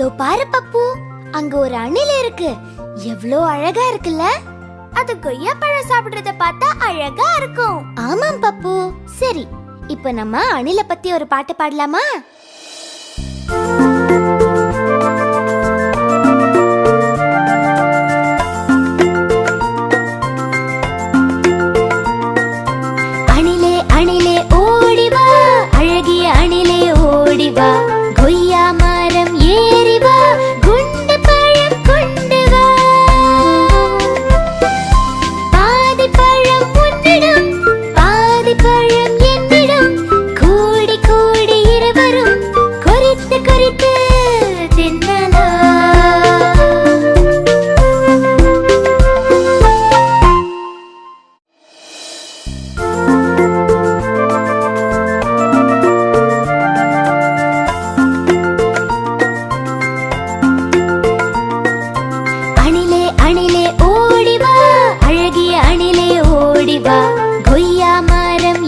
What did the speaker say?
அதோ பாரு பப்பு, அங்க ஒரு அணில் இருக்கு. எவ்வளோ அழகா இருக்குல்ல? அது கொய்யா பழம் சாப்பிடுறத பார்த்தா அழகா இருக்கும். ஆமாம் பப்பு. சரி, இப்ப நம்ம அணில பத்தி ஒரு பாட்டு பாடலாமா? அணிலே அணிலே ஓடிவா, அழகிய அணிலே ஓடிவா, கொய்யா மரம் ஏறிவா, குண்டு பழம் கொண்டு வா. பாதி பழம் உன்னிடம், பாதி பழம் என்னிடம், கூடி கூடி இருவரும் கொறித்து கொறித்து தின்னலாம். அணிலே அணிலே ஓடிவா, அழகிய அணிலே ஓடிவா, கொய்யா மரம்